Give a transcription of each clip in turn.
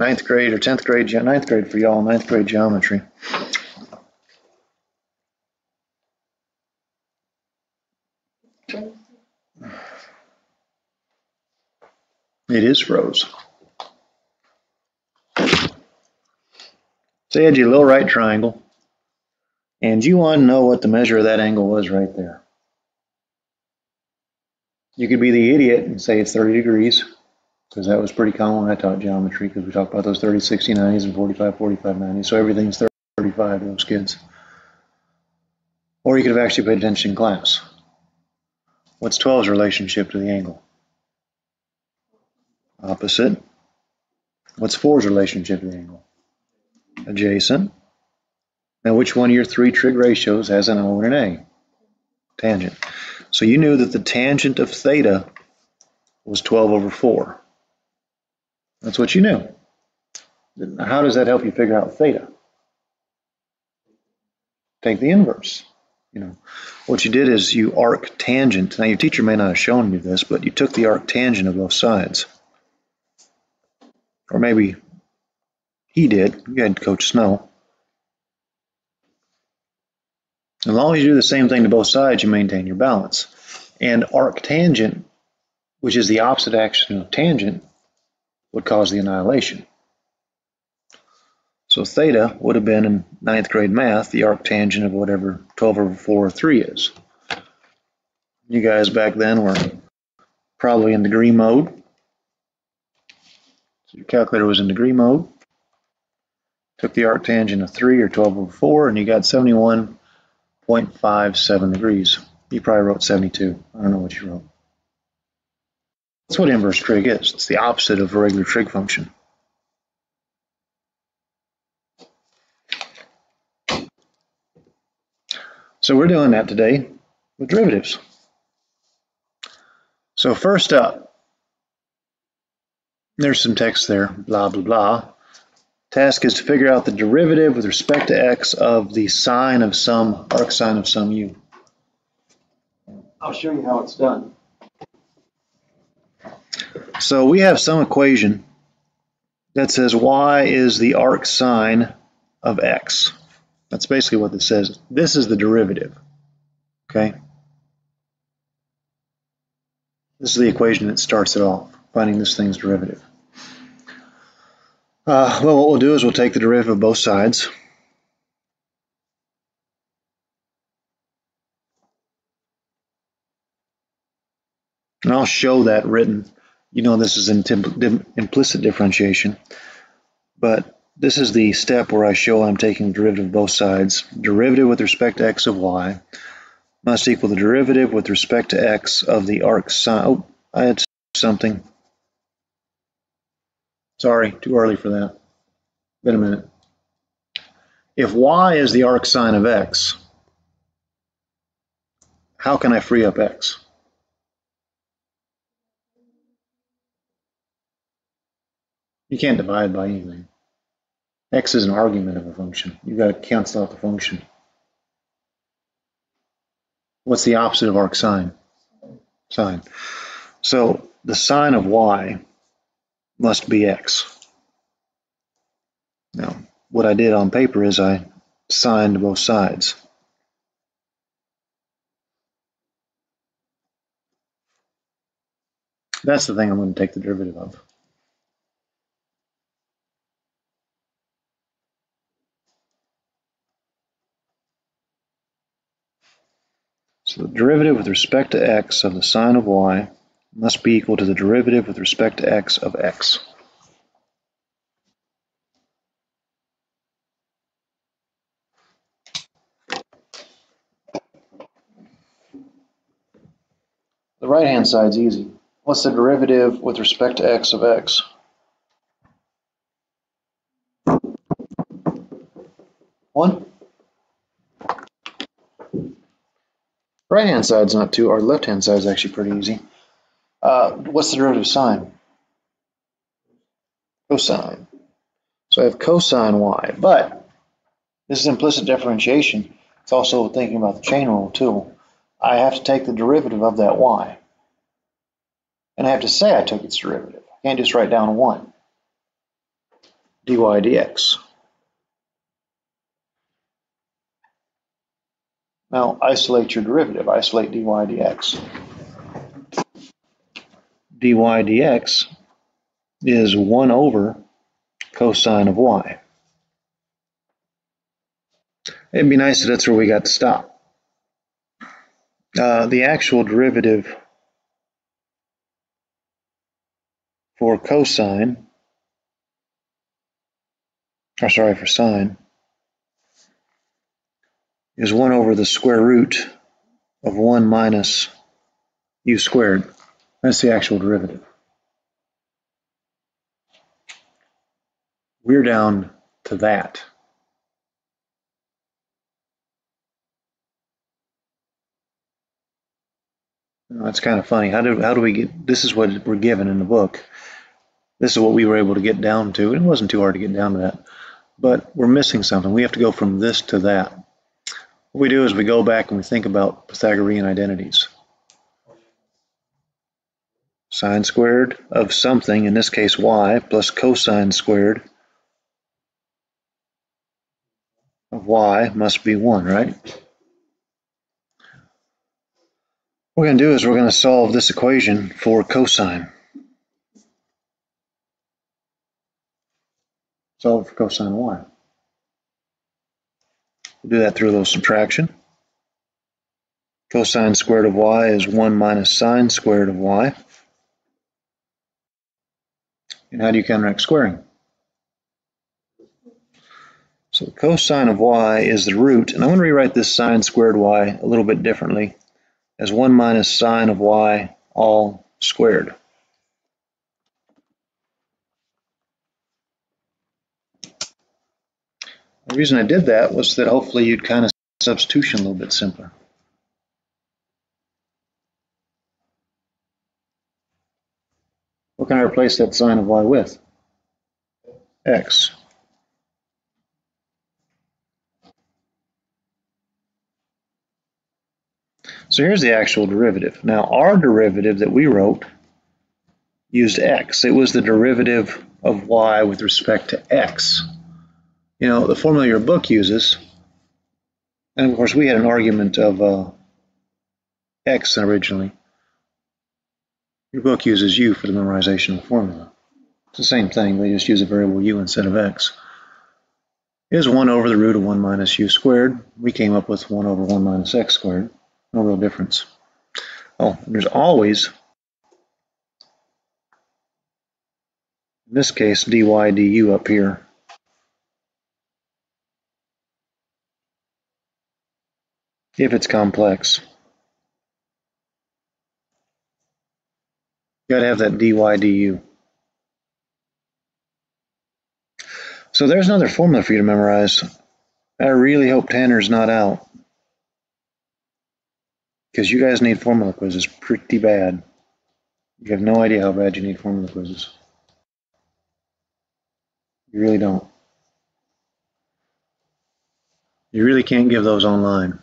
ninth grade or 10th grade, ninth grade for y'all, ninth grade geometry. It is froze. Say I had your little right triangle, and you want to know what the measure of that angle was right there. You could be the idiot and say it's 30 degrees, because that was pretty common when I taught geometry, because we talked about those 30, 60, 90s and 45, 45, 90s, so everything's 35 to those kids. Or you could have actually paid attention in class. What's 12's relationship to the angle? Opposite. What's 4's relationship to the angle? Adjacent. Now, which one of your three trig ratios has an O and an A? Tangent. So you knew that the tangent of theta was 12 over 4. That's what you knew. How does that help you figure out theta? Take the inverse. You know, what you did is you arc tangent. Now, your teacher may not have shown you this, but you took the arc tangent of both sides. Or maybe he did. You had Coach Snow. As long as you do the same thing to both sides, you maintain your balance. And arc tangent, which is the opposite action of tangent, would cause the annihilation. So theta would have been in ninth grade math, the arc tangent of whatever 12 over 4 or 3 is. You guys back then were probably in degree mode. So your calculator was in degree mode. Took the arc tangent of 3 or 12 over 4, and you got 71.57 degrees. You probably wrote 72. I don't know what you wrote. That's what inverse trig is. It's the opposite of a regular trig function. So we're doing that today with derivatives. So first up, there's some text there, blah, blah, blah. Task is to figure out the derivative with respect to x of the sine of some, arc sine of some u. I'll show you how it's done. So we have some equation that says y is the arc sine of x. That's basically what this says. This is the derivative, okay? This is the equation that starts it off, finding this thing's derivative. Well, what we'll do is we'll take the derivative of both sides. And I'll show that written. You know this is implicit differentiation. But this is the step where I show I'm taking the derivative of both sides. Derivative with respect to x of y must equal the derivative with respect to x of the arc sine. Oh, I had something. Sorry, too early for that. Wait a minute. If y is the arc sine of x, how can I free up x? You can't divide by anything. X is an argument of a function. You've got to cancel out the function. What's the opposite of arc sine? Sine. So the sine of y must be x. Now, what I did on paper is I signed both sides. That's the thing I'm going to take the derivative of. So the derivative with respect to x of the sine of y must be equal to the derivative with respect to x of x. The right-hand side's easy. What's the derivative with respect to x of x? One. Right-hand side's not too, or left-hand side's actually pretty easy. What's the derivative of sine? Cosine. So I have cosine y, but this is implicit differentiation. It's also thinking about the chain rule too. I have to take the derivative of that y. And I have to say I took its derivative. I can't just write down 1. dy dx. Now isolate your derivative, isolate dy dx. Dy dx is 1 over cosine of y. It'd be nice if that's where we got to stop. The actual derivative for cosine, or sorry, for sine, is 1 over the square root of 1 minus u squared. That's the actual derivative. We're down to that. That's kind of funny. How do we get, this is what we're given in the book. This is what we were able to get down to. It wasn't too hard to get down to that. But we're missing something. We have to go from this to that. What we do is we go back and we think about Pythagorean identities. Sine squared of something, in this case y, plus cosine squared of y must be 1, right? What we're going to do is we're going to solve this equation for cosine. Solve for cosine of y. We'll do that through a little subtraction. Cosine squared of y is 1 minus sine squared of y. And how do you counteract squaring? So cosine of y is the root, and I'm going to rewrite this sine squared y a little bit differently as 1 minus sine of y all squared. The reason I did that was that hopefully you'd kind of substitution a little bit simpler. What can I replace that sine of y with? X. So here's the actual derivative. Now our derivative that we wrote used x. It was the derivative of y with respect to x. You know, the formula your book uses, and of course we had an argument of x originally. Your book uses u for the memorization of the formula. It's the same thing, they just use a variable u instead of x. Is 1 over the root of 1 minus u squared. We came up with 1 over 1 minus x squared. No real difference. Oh, there's always, in this case, dy du up here. If it's complex. You gotta have that dy du. So there's another formula for you to memorize. I really hope Tanner's not out, because you guys need formula quizzes pretty bad. You have no idea how bad you need formula quizzes. You really don't. You really can't give those online.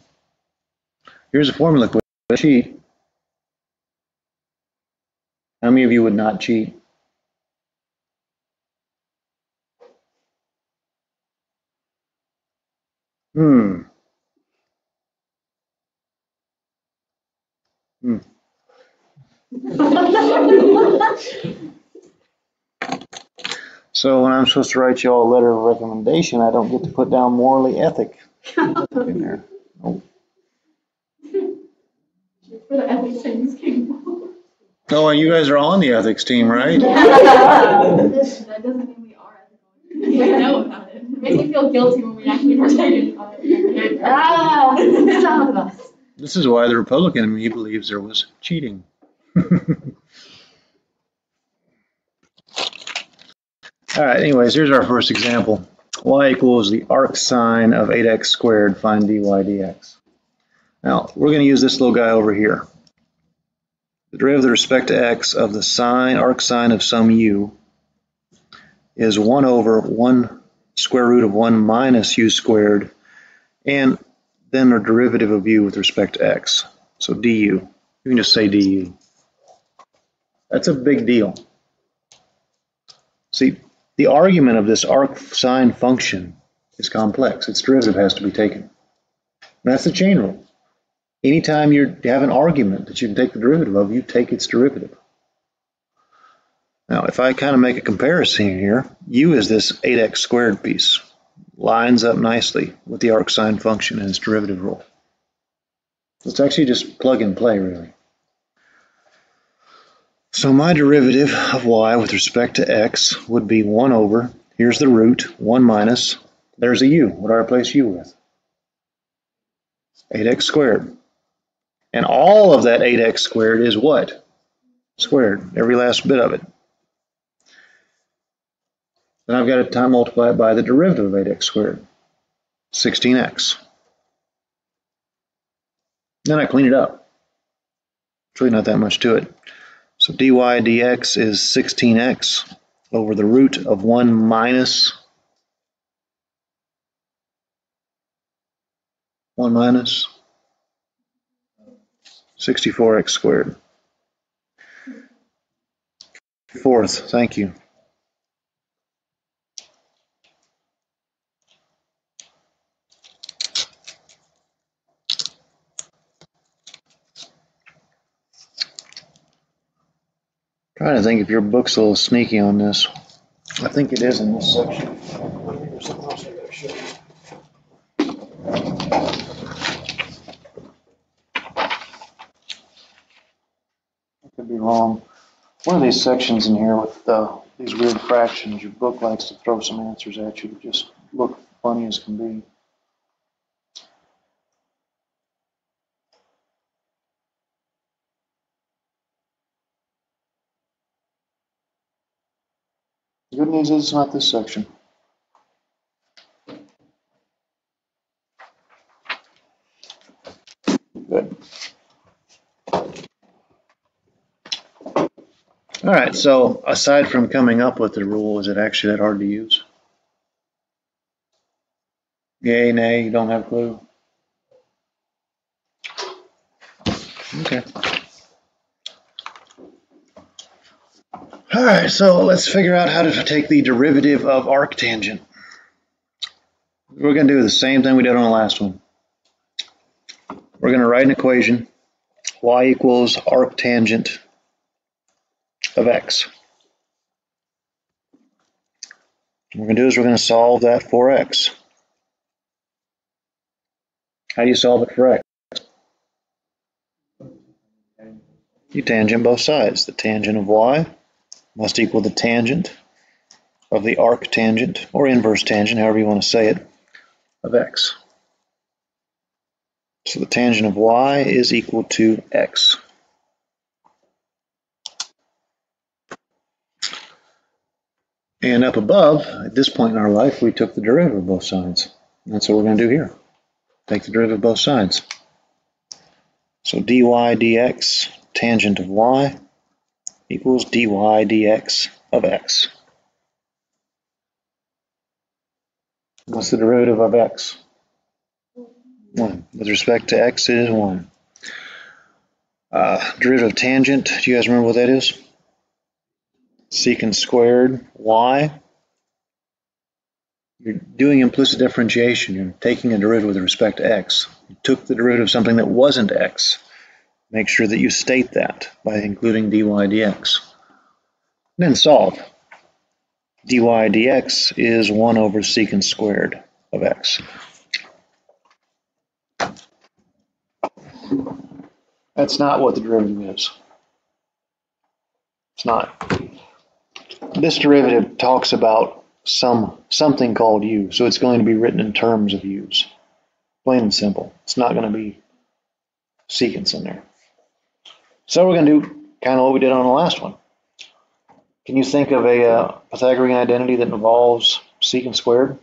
Here's a formula quiz. Cheat. How many of you would not cheat? Hmm. So when I'm supposed to write you all a letter of recommendation, I don't get to put down morally ethic in there. Nope. Oh, and you guys are on the ethics team, right? That doesn't mean we are ethical. We know about it. It makes me feel guilty when we actually partake on it. Some of us. This is why the Republican in me believes there was cheating. All right, anyways, here's our first example. Y equals the arc sine of 8x squared, find dy dx. Now, we're going to use this little guy over here. The derivative with respect to x of the sine, arc sine of some u is 1 over 1 square root of 1 minus u squared, and then our derivative of u with respect to x. So du. You can just say du. That's a big deal. See, the argument of this arc sine function is complex. Its derivative has to be taken. And that's the chain rule. Anytime you have an argument that you can take the derivative of, you take its derivative. Now, if I kind of make a comparison here, u is this 8x squared piece. Lines up nicely with the arc sine function and its derivative rule. It's actually just plug and play, really. So my derivative of y with respect to x would be 1 over, here's the root, 1 minus, there's a u. What do I replace u with? 8x squared. And all of that 8x squared is what? Squared, every last bit of it. Then I've got to time multiply it by the derivative of 8x squared, 16x. Then I clean it up. It's really not that much to it. So dy dx is 16x over the root of 1 minus 64x squared. Fourth, thank you. Trying to think if your book's a little sneaky on this. I think it is in this section. There's something else I gotta show you. I could be wrong. One of these sections in here with these weird fractions, your book likes to throw some answers at you that just look funny as can be. The good news is it's not this section. Good. All right, so aside from coming up with the rule, is it actually that hard to use? Yay, nay, you don't have a clue? Okay. All right, so let's figure out how to take the derivative of arctangent. We're going to do the same thing we did on the last one. We're going to write an equation, y equals arctangent of x. What we're going to do is we're going to solve that for x. How do you solve it for x? You tangent both sides. The tangent of y must equal the tangent of the arctangent, or inverse tangent, however you want to say it, of x. So the tangent of y is equal to x. And up above, at this point in our life, we took the derivative of both sides. And that's what we're going to do here. Take the derivative of both sides. So dy dx tangent of y equals dy dx of x. What's the derivative of x? 1. With respect to x, it is 1. Derivative of tangent, do you guys remember what that is? Secant squared y. You're doing implicit differentiation. You're taking a derivative with respect to x. You took the derivative of something that wasn't x. Make sure that you state that by including dy dx. And then solve. Dy dx is 1 over secant squared of x. That's not what the derivative is. It's not. This derivative talks about something called u, so it's going to be written in terms of u's. Plain and simple. It's not going to be secants in there. So we're going to do kind of what we did on the last one. Can you think of a Pythagorean identity that involves secant squared?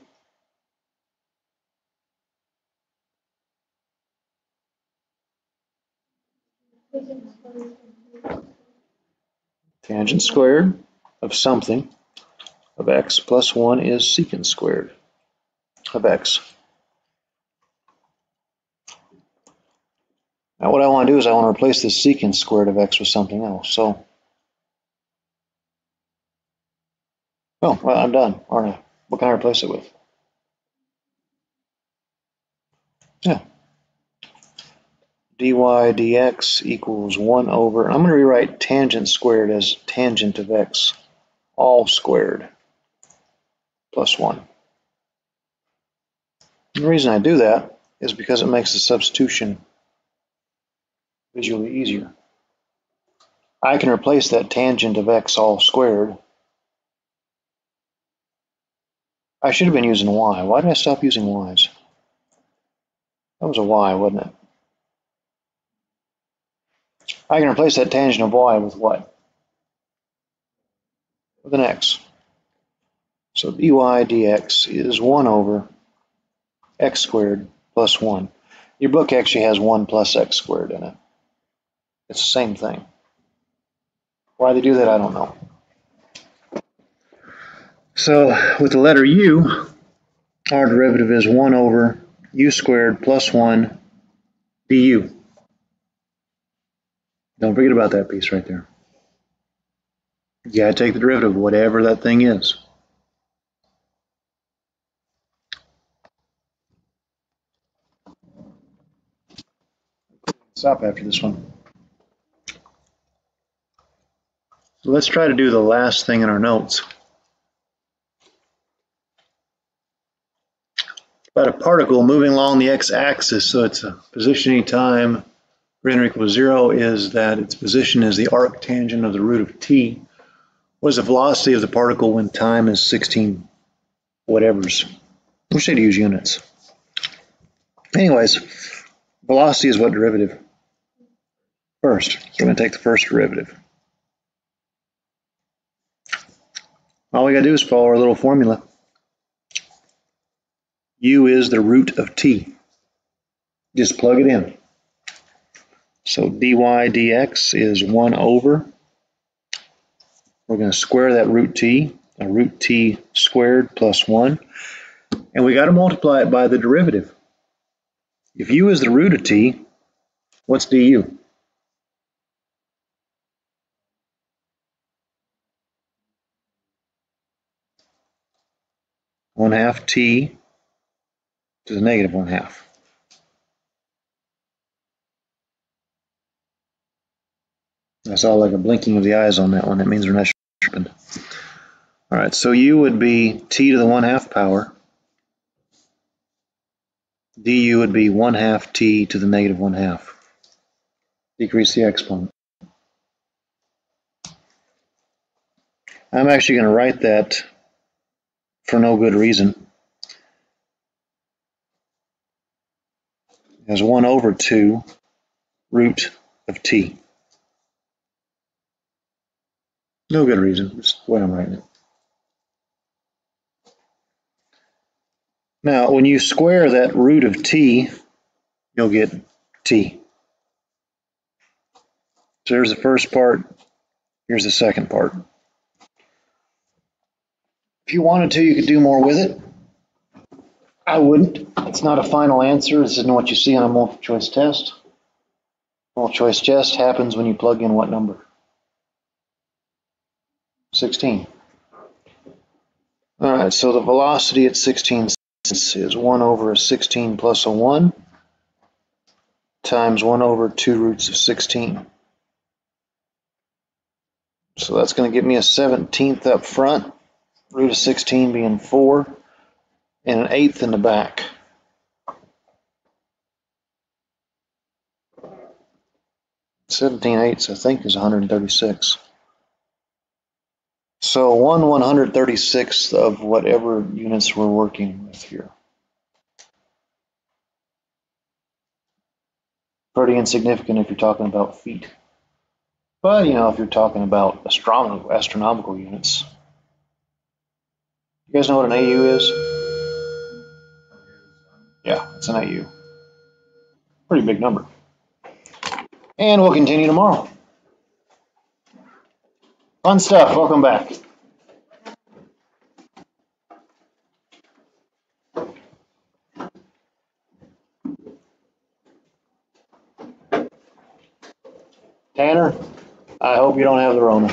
Tangent squared of something of x plus 1 is secant squared of x. Now what I want to do is I want to replace this secant squared of x with something else. So Oh, well, I'm done, aren't I? What can I replace it with? Yeah. dy dx equals 1 over, I'm going to rewrite tangent squared as tangent of x all squared plus 1. The reason I do that is because it makes the substitution visually easier. I can replace that tangent of x all squared. I should have been using y. Why did I stop using y's? That was a y, wasn't it? I can replace that tangent of y with what? With an x. So dy dx is 1 over x squared plus 1. Your book actually has 1 plus x squared in it. It's the same thing. Why they do that, I don't know. So with the letter u, our derivative is 1 over u squared plus 1 du. Don't forget about that piece right there. You gotta take the derivative of whatever that thing is. Stop after this one. So let's try to do the last thing in our notes. About a particle moving along the x-axis, so its position anytime greater than or equal to 0 is that its position is the arctangent of the root of t. What is the velocity of the particle when time is 16 whatevers? We should use units. Anyways, velocity is what derivative? First. So we're going to take the first derivative. All we got to do is follow our little formula. U is the root of t. Just plug it in. So dy dx is 1 over. We're going to square that root t squared plus 1. And we got to multiply it by the derivative. If u is the root of t, what's du? One half t to the negative 1/2. I saw like a blinking of the eyes on that one. That means we're not tripping. All right, so u would be t to the 1/2 power. Du would be 1/2 t to the negative 1/2. Decrease the exponent. I'm actually going to write that for no good reason as 1 over 2 root of t. No good reason, just the way I'm writing it. Now, when you square that root of t, you'll get t. So here's the first part, here's the second part. If you wanted to, you could do more with it. I wouldn't. It's not a final answer. This isn't what you see on a multiple choice test. Multiple choice test happens when you plug in what number? 16. All right, so the velocity at 16 is 1 over a 16 plus a 1 times 1 over 2 roots of 16. So that's going to give me a 17th up front, root of 16 being 4, and an 1/8 in the back. 17/8 I think is 136. So 1/136th of whatever units we're working with here. Pretty insignificant if you're talking about feet. But, you know, if you're talking about astronomical units. You guys know what an AU is? Yeah, it's an AU. Pretty big number. And we'll continue tomorrow. Fun stuff. Welcome back. Tanner, I hope you don't have the Rona.